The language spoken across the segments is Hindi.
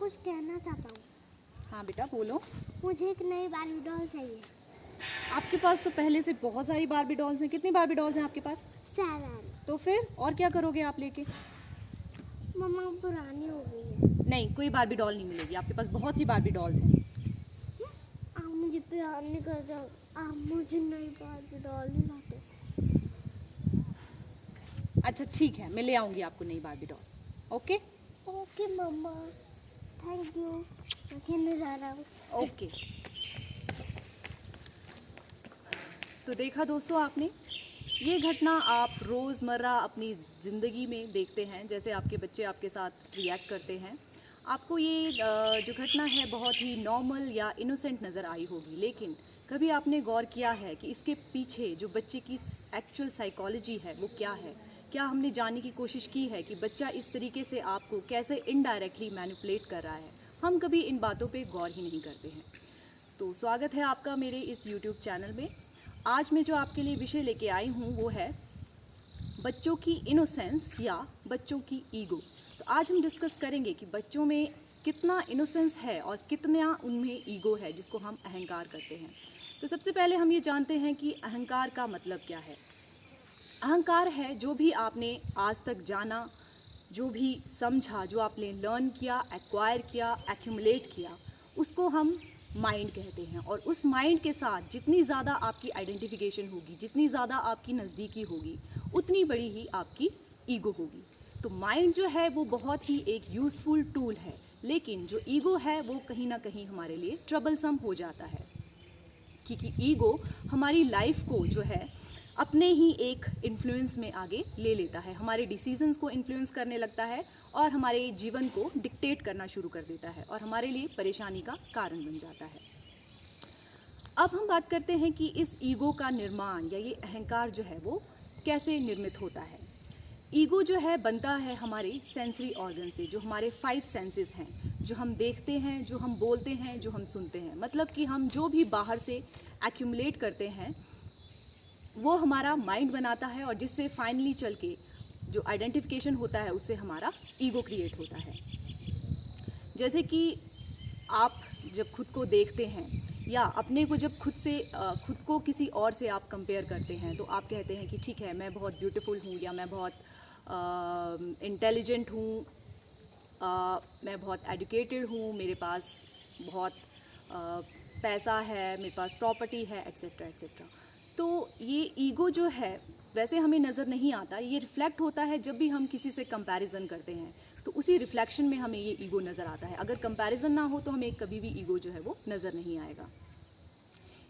कुछ कहना चाहता हूँ। हाँ बेटा बोलो। मुझे एक नई बार्बी डॉल चाहिए। आपके पास तो पहले से बहुत सारी बार्बी डॉल्स हैं। कितनी बार्बी डॉल्स हैं आपके पास? 7। तो फिर और क्या करोगे आप लेके? मम्मा पुरानी हो गई है। नहीं, कोई बार्बी डॉल नहीं मिलेगी। आपके पास बहुत सी बार्बी डॉल्स हैं। आप मुझे प्यार नहीं करते, आप मुझे नई बार्बी डॉल नहीं लाते। अच्छा ठीक है, मैं ले आऊँगी आपको नई बार्बी डॉल। ओके ओके मम्मा, थैंक यू। मैं खेलने जा रहा हूँ। ओके। तो देखा दोस्तों आपने, ये घटना आप रोज़मर्रा अपनी ज़िंदगी में देखते हैं, जैसे आपके बच्चे आपके साथ रिएक्ट करते हैं। आपको ये जो घटना है बहुत ही नॉर्मल या इनोसेंट नज़र आई होगी, लेकिन कभी आपने गौर किया है कि इसके पीछे जो बच्चे की एक्चुअल साइकोलॉजी है वो क्या है? क्या हमने जानने की कोशिश की है कि बच्चा इस तरीके से आपको कैसे इनडायरेक्टली मैनिपुलेट कर रहा है? हम कभी इन बातों पे गौर ही नहीं करते हैं। तो स्वागत है आपका मेरे इस YouTube चैनल में। आज मैं जो आपके लिए विषय लेके आई हूँ वो है बच्चों की इनोसेंस या बच्चों की ईगो। तो आज हम डिस्कस करेंगे कि बच्चों में कितना इनोसेंस है और कितना उनमें ईगो है, जिसको हम अहंकार कहते हैं। तो सबसे पहले हम ये जानते हैं कि अहंकार का मतलब क्या है। अहंकार है जो भी आपने आज तक जाना, जो भी समझा, जो आपने लर्न किया, एक्वायर किया, एक्यूमुलेट किया, उसको हम माइंड कहते हैं। और उस माइंड के साथ जितनी ज़्यादा आपकी आइडेंटिफिकेशन होगी, जितनी ज़्यादा आपकी नज़दीकी होगी, उतनी बड़ी ही आपकी ईगो होगी। तो माइंड जो है वो बहुत ही एक यूज़फुल टूल है, लेकिन जो ईगो है वो कहीं ना कहीं हमारे लिए ट्रबलसम हो जाता है, क्योंकि ईगो हमारी लाइफ को जो है अपने ही एक इन्फ्लुएंस में आगे ले लेता है, हमारे डिसीजंस को इन्फ्लुएंस करने लगता है और हमारे जीवन को डिक्टेट करना शुरू कर देता है और हमारे लिए परेशानी का कारण बन जाता है। अब हम बात करते हैं कि इस ईगो का निर्माण या ये अहंकार जो है वो कैसे निर्मित होता है। ईगो जो है बनता है हमारे सेंसरी ऑर्गन से, जो हमारे 5 सेंसेस हैं, जो हम देखते हैं, जो हम बोलते हैं, जो हम सुनते हैं। मतलब कि हम जो भी बाहर से एक्यूमुलेट करते हैं वो हमारा माइंड बनाता है और जिससे फाइनली चल के जो आइडेंटिफिकेशन होता है उससे हमारा ईगो क्रिएट होता है। जैसे कि आप जब खुद को देखते हैं या अपने को जब खुद को किसी और से आप कंपेयर करते हैं तो आप कहते हैं कि ठीक है, मैं बहुत ब्यूटीफुल हूँ, या मैं बहुत इंटेलिजेंट हूँ, मैं बहुत एजुकेटेड हूँ, मेरे पास बहुत पैसा है, मेरे पास प्रॉपर्टी है, एक्सेट्रा एक्सेट्रा। तो ये ईगो जो है वैसे हमें नज़र नहीं आता, ये रिफ्लेक्ट होता है जब भी हम किसी से कंपैरिजन करते हैं, तो उसी रिफ्लेक्शन में हमें ये ईगो नज़र आता है। अगर कंपैरिजन ना हो तो हमें कभी भी ईगो जो है वो नज़र नहीं आएगा।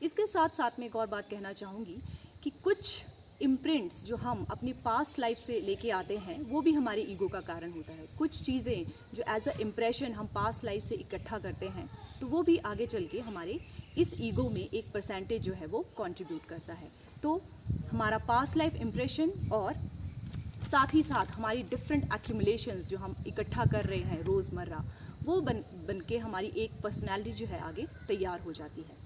इसके साथ साथ मैं एक और बात कहना चाहूँगी कि कुछ इम्प्रिंट्स जो हम अपनी पास्ट लाइफ से लेके आते हैं वो भी हमारे ईगो का कारण होता है। कुछ चीज़ें जो एज अ इम्प्रेशन हम पास्ट लाइफ से इकट्ठा करते हैं तो वो भी आगे चल के हमारे इस ईगो में एक परसेंटेज जो है वो कंट्रीब्यूट करता है। तो हमारा पास्ट लाइफ इम्प्रेशन और साथ ही साथ हमारी डिफरेंट एक्यूमुलेशंस जो हम इकट्ठा कर रहे हैं रोज़मर्रा, वो बन के हमारी एक पर्सनैलिटी जो है आगे तैयार हो जाती है।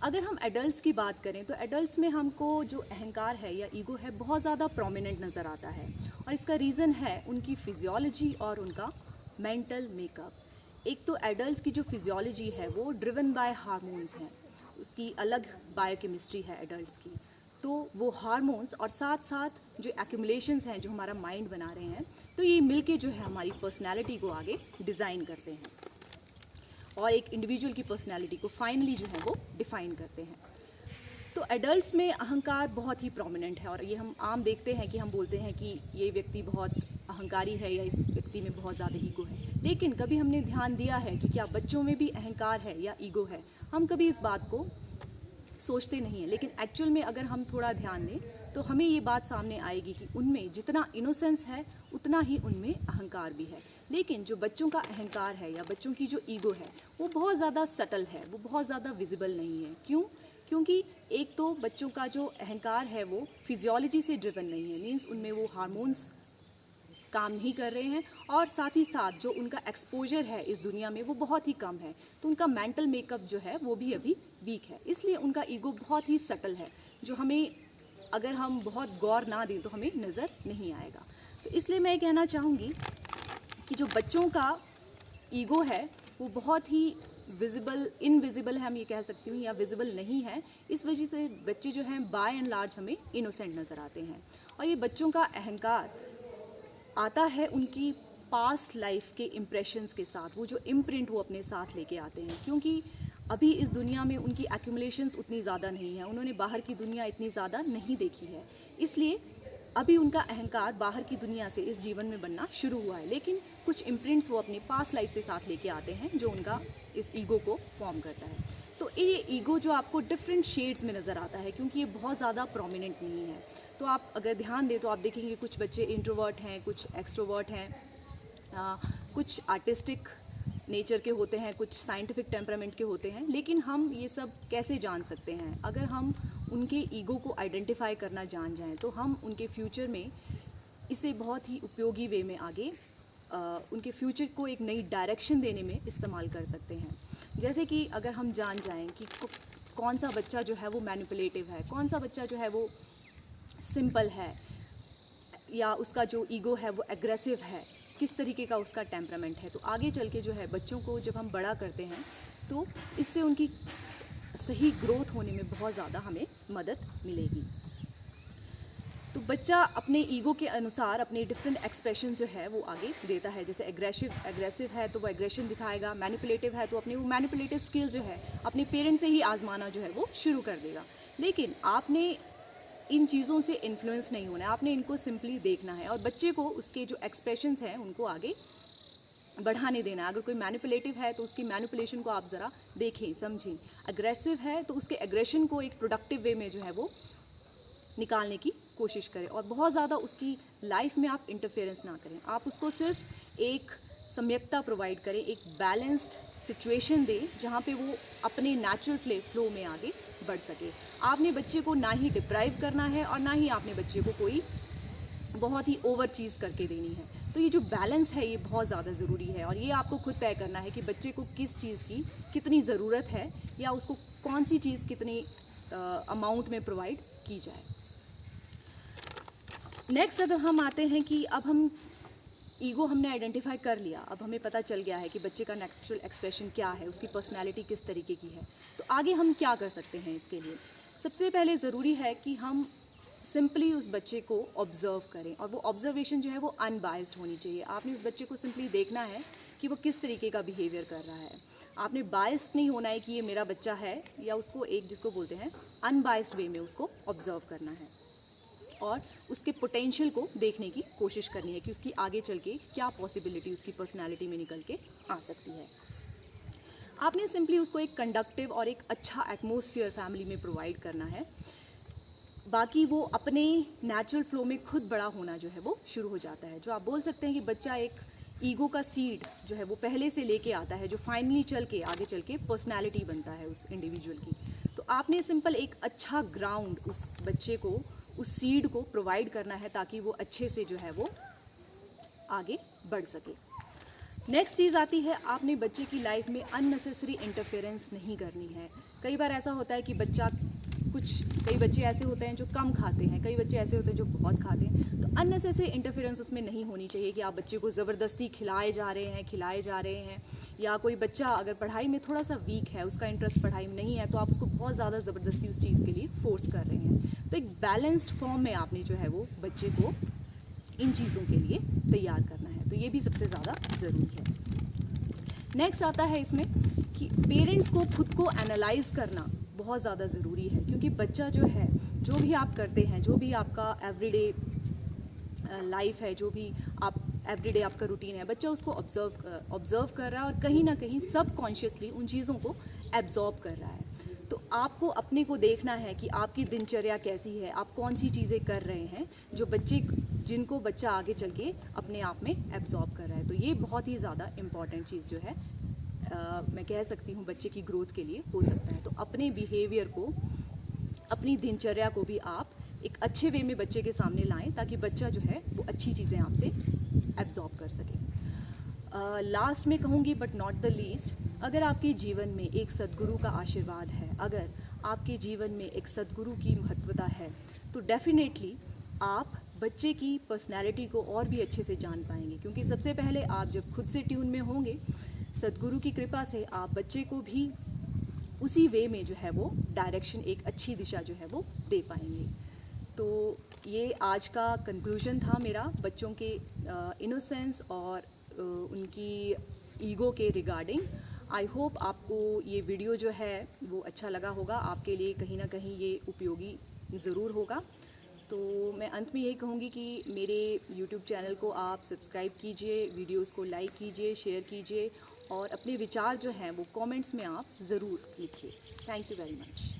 अगर हम एडल्ट्स की बात करें तो एडल्ट्स में हमको जो अहंकार है या ईगो है बहुत ज़्यादा प्रोमिनेंट नज़र आता है, और इसका रीज़न है उनकी फिजियोलॉजी और उनका मेंटल मेकअप। एक तो एडल्ट्स की जो फिजियोलॉजी है वो ड्रिवन बाय हार्मोन्स हैं, उसकी अलग बायोकेमिस्ट्री है एडल्ट्स की। तो वो हार्मोन्स और साथ साथ जो एक्यूमुलेशंस हैं जो हमारा माइंड बना रहे हैं, तो ये मिलके जो है हमारी पर्सनैलिटी को आगे डिज़ाइन करते हैं और एक इंडिविजुअल की पर्सनैलिटी को फाइनली जो है वो डिफ़ाइन करते हैं। तो एडल्ट्स में अहंकार बहुत ही प्रोमिनेंट है और ये हम आम देखते हैं कि हम बोलते हैं कि ये व्यक्ति बहुत अहंकारी है या इस व्यक्ति में बहुत ज़्यादा ईगो है। लेकिन कभी हमने ध्यान दिया है कि क्या बच्चों में भी अहंकार है या ईगो है? हम कभी इस बात को सोचते नहीं हैं, लेकिन एक्चुअल में अगर हम थोड़ा ध्यान दें तो हमें ये बात सामने आएगी कि उनमें जितना इनोसेंस है उतना ही उनमें अहंकार भी है। लेकिन जो बच्चों का अहंकार है या बच्चों की जो ईगो है वो बहुत ज़्यादा सटल है, वो बहुत ज़्यादा विजिबल नहीं है। क्यों? क्योंकि एक तो बच्चों का जो अहंकार है वो फिजियोलॉजी से ड्रिवन नहीं है, मीन्स उनमें वो हार्मोन्स काम नहीं कर रहे हैं, और साथ ही साथ जो उनका एक्सपोजर है इस दुनिया में वो बहुत ही कम है, तो उनका मेंटल मेकअप जो है वो भी अभी वीक है। इसलिए उनका ईगो बहुत ही सटल है, जो हमें अगर हम बहुत गौर ना दें तो हमें नज़र नहीं आएगा। तो इसलिए मैं कहना चाहूँगी कि जो बच्चों का ईगो है वो बहुत ही इनविजिबल है, हम ये कह सकती हूँ, या विजिबल नहीं है। इस वजह से बच्चे जो हैं बाय एंड लार्ज हमें इनोसेंट नज़र आते हैं। और ये बच्चों का अहंकार आता है उनकी पास्ट लाइफ के इम्प्रेशंस के साथ, वो जो इम्प्रिंट वो अपने साथ लेके आते हैं। क्योंकि अभी इस दुनिया में उनकी एक्यूमुलेशंस उतनी ज़्यादा नहीं है, उन्होंने बाहर की दुनिया इतनी ज़्यादा नहीं देखी है, इसलिए अभी उनका अहंकार बाहर की दुनिया से इस जीवन में बनना शुरू हुआ है। लेकिन कुछ इम्प्रिंट्स वो अपने पास्ट लाइफ से साथ लेके आते हैं जो उनका इस ईगो को फॉर्म करता है। तो ये ईगो जो आपको डिफरेंट शेड्स में नज़र आता है, क्योंकि ये बहुत ज़्यादा प्रोमिनेंट नहीं है। तो आप अगर ध्यान दें तो आप देखेंगे कुछ बच्चे इंट्रोवर्ट हैं, कुछ एक्सट्रोवर्ट हैं, कुछ आर्टिस्टिक नेचर के होते हैं, कुछ साइंटिफिक टेम्परामेंट के होते हैं। लेकिन हम ये सब कैसे जान सकते हैं? अगर हम उनके ईगो को आइडेंटिफाई करना जान जाएं तो हम उनके फ्यूचर में इसे बहुत ही उपयोगी वे में आगे उनके फ्यूचर को एक नई डायरेक्शन देने में इस्तेमाल कर सकते हैं। जैसे कि अगर हम जान जाएं कि कौन सा बच्चा जो है वो मैनिपुलेटिव है, कौन सा बच्चा जो है वो सिंपल है, या उसका जो ईगो है वो एग्रेसिव है, किस तरीके का उसका टेम्परामेंट है, तो आगे चल के जो है बच्चों को जब हम बड़ा करते हैं तो इससे उनकी सही ग्रोथ होने में बहुत ज़्यादा हमें मदद मिलेगी। तो बच्चा अपने ईगो के अनुसार अपने डिफरेंट एक्सप्रेशन जो है वो आगे देता है। जैसे एग्रेसिव है तो वो एग्रेशन दिखाएगा, मैनिपुलेटिव है तो अपने वो मैनिपुलेटिव स्किल जो है अपने पेरेंट्स से ही आजमाना जो है वो शुरू कर देगा। लेकिन आपने इन चीज़ों से इन्फ्लुएंस नहीं होना है, आपने इनको सिंपली देखना है और बच्चे को उसके जो एक्सप्रेशंस हैं उनको आगे बढ़ाने देना है। अगर कोई मैनिपुलेटिव है तो उसकी मैनिपुलेशन को आप ज़रा देखें, समझें। एग्रेसिव है तो उसके एग्रेशन को एक प्रोडक्टिव वे में जो है वो निकालने की कोशिश करें और बहुत ज़्यादा उसकी लाइफ में आप इंटरफेरेंस ना करें। आप उसको सिर्फ एक सम्यकता प्रोवाइड करें, एक बैलेंस्ड सिचुएशन दें जहाँ पे वो अपने नेचुरल फ्लो में आगे बढ़ सके। आपने बच्चे को ना ही डिप्राइव करना है और ना ही आपने बच्चे को कोई बहुत ही ओवर चीज़ करके देनी है। तो ये जो बैलेंस है ये बहुत ज़्यादा ज़रूरी है और ये आपको खुद तय करना है कि बच्चे को किस चीज़ की कितनी ज़रूरत है या उसको कौन सी चीज़ कितनी अमाउंट में प्रोवाइड की जाए। नेक्स्ट अगर हम आते हैं कि अब हम ईगो हमने आइडेंटिफाई कर लिया, अब हमें पता चल गया है कि बच्चे का नेचुरल एक्सप्रेशन क्या है, उसकी पर्सनैलिटी किस तरीके की है, तो आगे हम क्या कर सकते हैं इसके लिए। सबसे पहले ज़रूरी है कि हम सिंपली उस बच्चे को ऑब्ज़र्व करें और वो ऑब्जर्वेशन जो है वो अनबायस्ड होनी चाहिए। आपने उस बच्चे को सिंपली देखना है कि वो किस तरीके का बिहेवियर कर रहा है। आपने बायस्ड नहीं होना है कि ये मेरा बच्चा है, या उसको एक जिसको बोलते हैं अनबायस्ड वे में उसको ऑब्ज़र्व करना है और उसके पोटेंशियल को देखने की कोशिश करनी है कि उसकी आगे चल के क्या पॉसिबिलिटी उसकी पर्सनैलिटी में निकल के आ सकती है। आपने सिंपली उसको एक कंडक्टिव और एक अच्छा एटमॉस्फेयर फैमिली में प्रोवाइड करना है। बाकी वो अपने नेचुरल फ्लो में खुद बड़ा होना जो है वो शुरू हो जाता है। जो आप बोल सकते हैं कि बच्चा एक ईगो का सीड जो है वो पहले से लेके आता है, जो फाइनली चल के आगे चल के पर्सनैलिटी बनता है उस इंडिविजुअल की। तो आपने सिंपल एक अच्छा ग्राउंड उस बच्चे को, उस सीड को प्रोवाइड करना है ताकि वो अच्छे से जो है वो आगे बढ़ सके। नेक्स्ट चीज़ आती है, आपने बच्चे की लाइफ में अननेसेसरी इंटरफेरेंस नहीं करनी है। कई बार ऐसा होता है कि कई बच्चे ऐसे होते हैं जो कम खाते हैं, कई बच्चे ऐसे होते हैं जो बहुत खाते हैं। तो अननेसेसरी इंटरफेरेंस उसमें नहीं होनी चाहिए कि आप बच्चे को ज़बरदस्ती खिलाए जा रहे हैं, या कोई बच्चा अगर पढ़ाई में थोड़ा सा वीक है, उसका इंटरेस्ट पढ़ाई में नहीं है, तो आप उसको बहुत ज़्यादा ज़बरदस्ती उस चीज़ के लिए फोर्स कर रहे हैं। तो एक बैलेंस्ड फॉर्म में आपने जो है वो बच्चे को इन चीज़ों के लिए तैयार करना है। तो ये भी सबसे ज़्यादा ज़रूरी है। नेक्स्ट आता है इसमें कि पेरेंट्स को खुद को एनालाइज करना बहुत ज़्यादा ज़रूरी है, क्योंकि बच्चा जो है, जो भी आप करते हैं, जो भी आपका एवरीडे लाइफ है, जो भी आप एवरीडे आपका रूटीन है, बच्चा उसको ऑब्ज़र्व कर रहा है और कहीं ना कहीं सबकॉन्शियसली उन चीज़ों को एब्जॉर्ब कर रहा है। तो आपको अपने को देखना है कि आपकी दिनचर्या कैसी है, आप कौन सी चीज़ें कर रहे हैं जिनको बच्चा आगे चल के अपने आप में एब्जॉर्ब कर रहा है। तो ये बहुत ही ज़्यादा इम्पॉर्टेंट चीज़ जो है मैं कह सकती हूँ बच्चे की ग्रोथ के लिए हो सकता है। तो अपने बिहेवियर को, अपनी दिनचर्या को भी आप एक अच्छे वे में बच्चे के सामने लाएं ताकि बच्चा जो है वो अच्छी चीज़ें आपसे एब्जॉर्ब कर सके। लास्ट में कहूँगी बट नॉट द लीस्ट, अगर आपके जीवन में एक सद्गुरु का आशीर्वाद है, अगर आपके जीवन में एक सद्गुरु की महत्वता है, तो डेफिनेटली आप बच्चे की पर्सनैलिटी को और भी अच्छे से जान पाएंगे। क्योंकि सबसे पहले आप जब खुद से ट्यून में होंगे सद्गुरु की कृपा से आप बच्चे को भी उसी वे में जो है वो डायरेक्शन, एक अच्छी दिशा जो है वो दे पाएंगे। तो ये आज का कंक्लूजन था मेरा बच्चों के इनोसेंस और उनकी ईगो के रिगार्डिंग। आई होप आपको ये वीडियो जो है वो अच्छा लगा होगा, आपके लिए कहीं ना कहीं ये उपयोगी ज़रूर होगा। तो मैं अंत में यही कहूँगी कि मेरे YouTube चैनल को आप सब्सक्राइब कीजिए, वीडियोस को लाइक कीजिए, शेयर कीजिए और अपने विचार जो हैं वो कमेंट्स में आप ज़रूर लिखिए। Thank you very much.